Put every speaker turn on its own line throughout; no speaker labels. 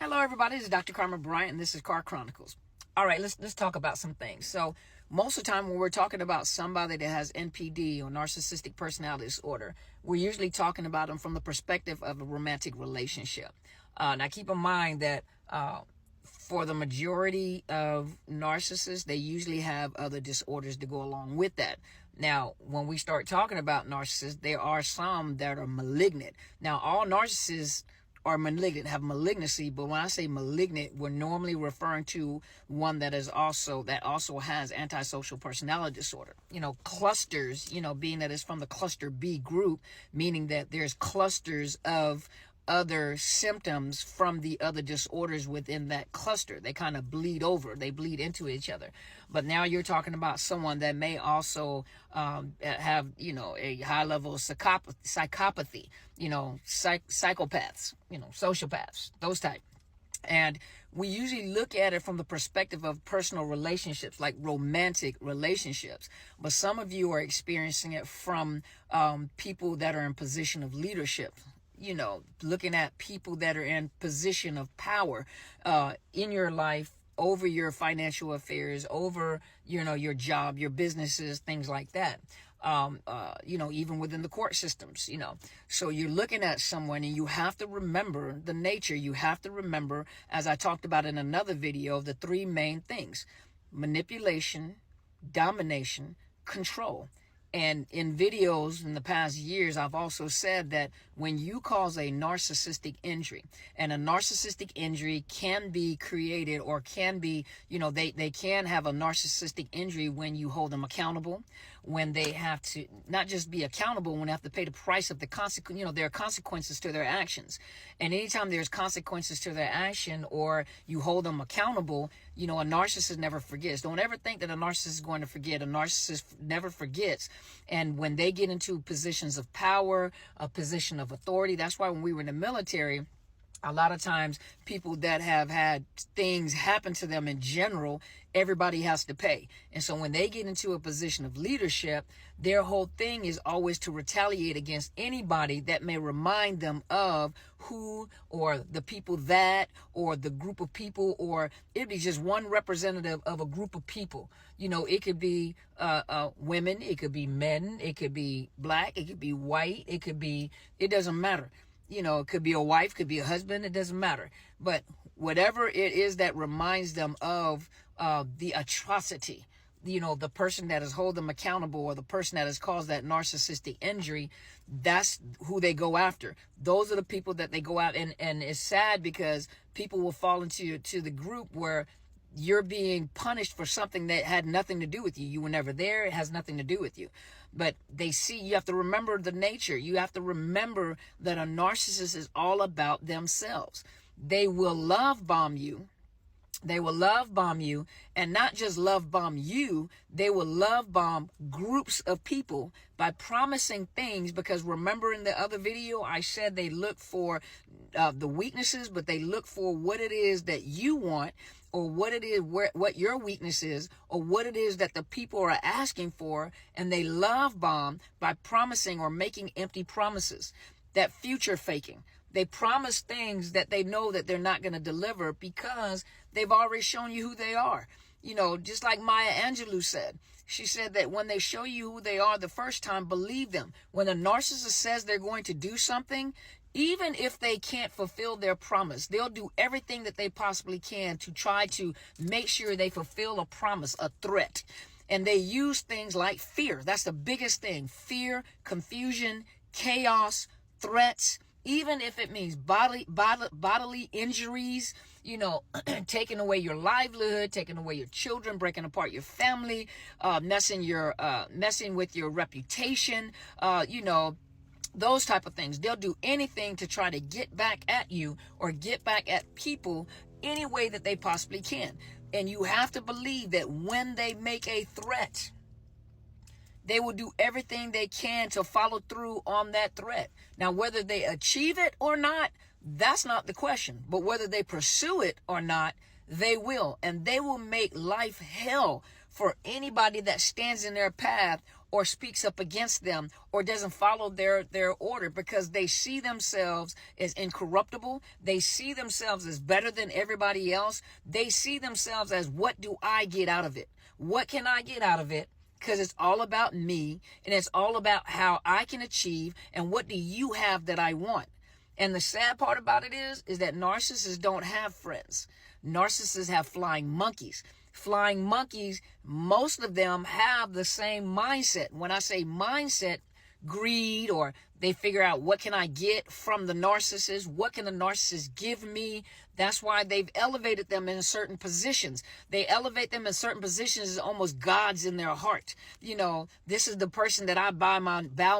Hello, everybody. This is Dr. Carmen Bryant, and this is Car Chronicles. All right, let's talk about some things. So, most of the time when we're talking about somebody that has NPD or narcissistic personality disorder, we're usually talking about them from the perspective of a romantic relationship. Now, keep in mind that for the majority of narcissists, they usually have other disorders to go along with that. Now, when we start talking about narcissists, there are some that are malignant. Now, all narcissists are malignant, have malignancy, but when I say malignant, we're normally referring to one that also has antisocial personality disorder. Clusters, being that it's from the cluster B group, meaning that there's clusters of other symptoms from the other disorders within that cluster. They kind of bleed over, they bleed into each other. But now you're talking about someone that may also have, a high level of psychopathy, psychopaths, sociopaths, those type. And we usually look at it from the perspective of personal relationships, like romantic relationships. But some of you are experiencing it from people that are in position of leadership. Looking at people that are in position of power in your life, over your financial affairs, over, your job, your businesses, things like that. Even within the court systems, So you're looking at someone and you have to remember the nature. You have to remember, as I talked about in another video, the three main things: manipulation, domination, control. And in videos in the past years, I've also said that when you cause a narcissistic injury, and a narcissistic injury can be created or can be, they can have a narcissistic injury when you hold them accountable, when they have to not just be accountable, when they have to pay the price of the consequence, there are consequences to their actions. And anytime there's consequences to their action or you hold them accountable, a narcissist never forgets. Don't ever think that a narcissist is going to forget. A narcissist never forgets. And when they get into positions of power, a position of authority, that's why when we were in the military, a lot of times people that have had things happen to them in general, everybody has to pay. And so when they get into a position of leadership, their whole thing is always to retaliate against anybody that may remind them of who, or the people that, or the group of people, or it'd be just one representative of a group of people. It could be women, it could be men, it could be black, it could be white, it doesn't matter. It could be a wife, could be a husband, it doesn't matter. But whatever it is that reminds them of the atrocity, the person that has held them accountable, or the person that has caused that narcissistic injury, that's who they go after. Those are the people that they go out. And it's sad because people will fall into the group where you're being punished for something that had nothing to do with you. You were never there. It has nothing to do with you. But you have to remember the nature. You have to remember that a narcissist is all about themselves. They will love bomb you. They will love bomb you, and not just love bomb you, they will love bomb groups of people by promising things. Because remember in the other video, I said they look for the weaknesses, but they look for what it is that you want, or what it is, what your weakness is, or what it is that the people are asking for. And they love bomb by promising or making empty promises, that future faking. They promise things that they know that they're not going to deliver because they've already shown you who they are. Just like Maya Angelou said. She said that when they show you who they are the first time, believe them. When a narcissist says they're going to do something, even if they can't fulfill their promise, they'll do everything that they possibly can to try to make sure they fulfill a promise, a threat. And they use things like fear. That's the biggest thing. Fear, confusion, chaos, threats. Even if it means bodily injuries, taking away your livelihood, taking away your children, breaking apart your family, messing with your reputation, those type of things. They'll do anything to try to get back at you or get back at people any way that they possibly can. And you have to believe that when they make a threat, they will do everything they can to follow through on that threat. Now, whether they achieve it or not, that's not the question. But whether they pursue it or not, they will. And they will make life hell for anybody that stands in their path or speaks up against them or doesn't follow their order, because they see themselves as incorruptible. They see themselves as better than everybody else. They see themselves as, what do I get out of it? What can I get out of it? Because it's all about me, and it's all about how I can achieve, and what do you have that I want? And the sad part about it is that narcissists don't have friends. Narcissists have flying monkeys. Flying monkeys, most of them have the same mindset. When I say mindset, greed, or they figure out, what can I get from the narcissist? What can the narcissist give me? That's why they've elevated them in certain positions. They elevate them in certain positions as almost gods in their heart. You know, this is the person that I bow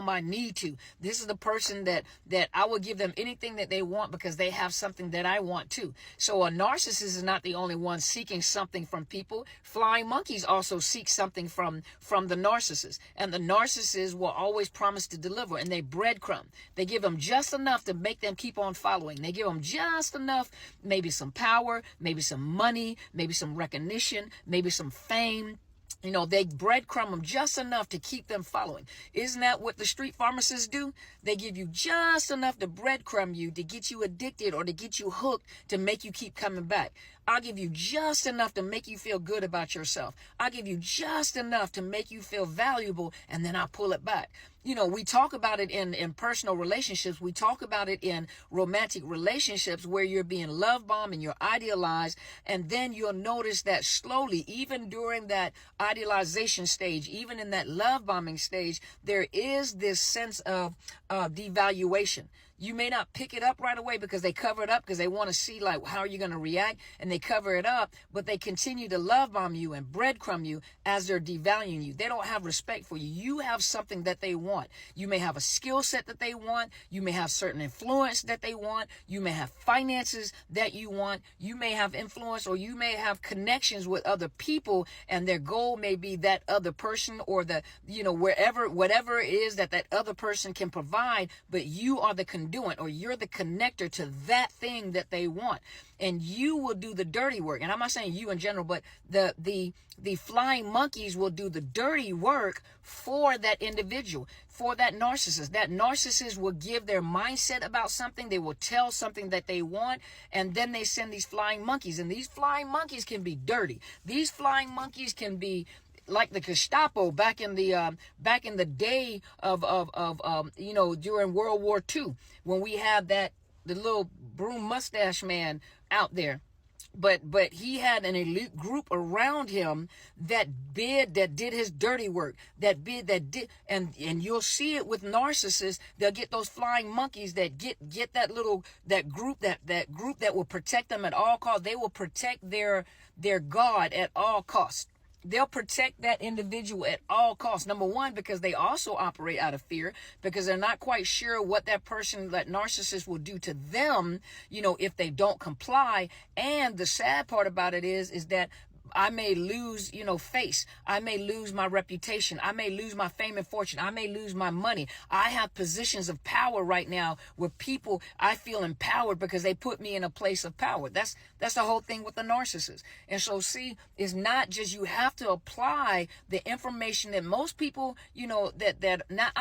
my knee to. This is the person that I will give them anything that they want, because they have something that I want too. So a narcissist is not the only one seeking something from people. Flying monkeys also seek something from the narcissist. And the narcissist will always promise to deliver, and they breadcrumb. They give them just enough to make them keep on following. They give them just enough, maybe some power, maybe some money, maybe some recognition, maybe some fame. You know, they breadcrumb them just enough to keep them following. Isn't that what the street pharmacists do? They give you just enough to breadcrumb you, to get you addicted or to get you hooked, to make you keep coming back. I'll give you just enough to make you feel good about yourself. I'll give you just enough to make you feel valuable, and then I'll pull it back. You know, we talk about it in personal relationships. We talk about it in romantic relationships, where you're being love bombed and you're idealized. And then you'll notice that slowly, even during that idealization stage, even in that love bombing stage, there is this sense of devaluation. You may not pick it up right away, because they cover it up, because they want to see, like, how are you going to react? And they cover it up, but they continue to love bomb you and breadcrumb you as they're devaluing you. They don't have respect for you. You have something that they want. You may have a skill set that they want. You may have certain influence that they want. You may have finances that you want. You may have influence, or you may have connections with other people, and their goal may be that other person, or whatever it is that other person can provide, but you are the conduit, or you're the connector to that thing that they want, and you will do the dirty work. And I'm not saying you in general, but the flying monkeys will do the dirty work for that individual, for that narcissist. That narcissist will give their mindset about something. They will tell something that they want, and then they send these flying monkeys, and these flying monkeys can be dirty. These flying monkeys can be like the Gestapo back in the day of during World War II, when we had the little broom mustache man out there. But he had an elite group around him that did his dirty work, and you'll see it with narcissists. They'll get those flying monkeys that get that group that will protect them at all costs. They will protect their God at all costs. They'll protect that individual at all costs. Number one, because they also operate out of fear, because they're not quite sure what that narcissist will do to them, if they don't comply. And the sad part about it is that I may lose, face. I may lose my reputation. I may lose my fame and fortune. I may lose my money. I have positions of power right now where people, I feel empowered because they put me in a place of power. That's the whole thing with the narcissist. And so, see, it's not just, you have to apply the information that most people, I'm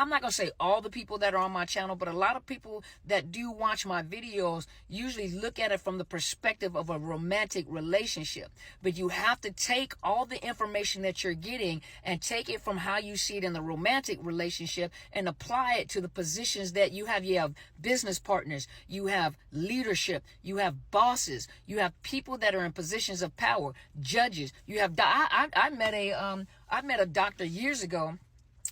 not going to say all the people that are on my channel, but a lot of people that do watch my videos usually look at it from the perspective of a romantic relationship. But you have to take all the information that you're getting and take it from how you see it in the romantic relationship and apply it to the positions that you have. You have business partners, you have leadership, you have bosses, you have people that are in positions of power, judges. You have I met a doctor years ago,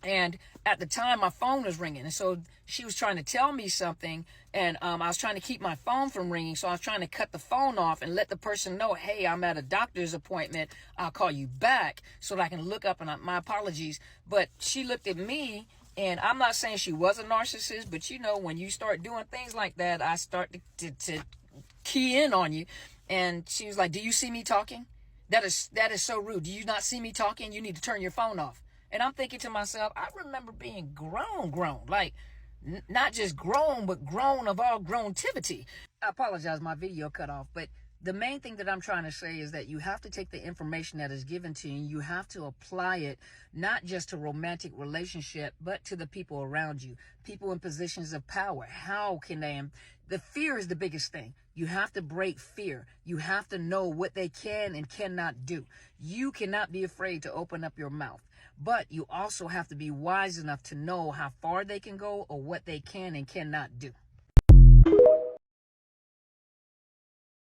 and at the time my phone was ringing, and so she was trying to tell me something, and I was trying to keep my phone from ringing, so I was trying to cut the phone off and let the person know, hey, I'm at a doctor's appointment, I'll call you back so that I can look up, and my apologies. But she looked at me, and I'm not saying she was a narcissist, but when you start doing things like that, I start to key in on you. And she was like, do you see me talking? That is so rude. Do you not see me talking? You need to turn your phone off. And I'm thinking to myself, I remember being grown, like not just grown, but grown of all grown-tivity. I apologize, my video cut off, but The main thing that I'm trying to say is that you have to take the information that is given to you and you have to apply it not just to romantic relationship, but to the people around you, people in positions of power. How can they? The fear is the biggest thing. You have to break fear. You have to know what they can and cannot do. You cannot be afraid to open up your mouth, but you also have to be wise enough to know how far they can go or what they can and cannot do.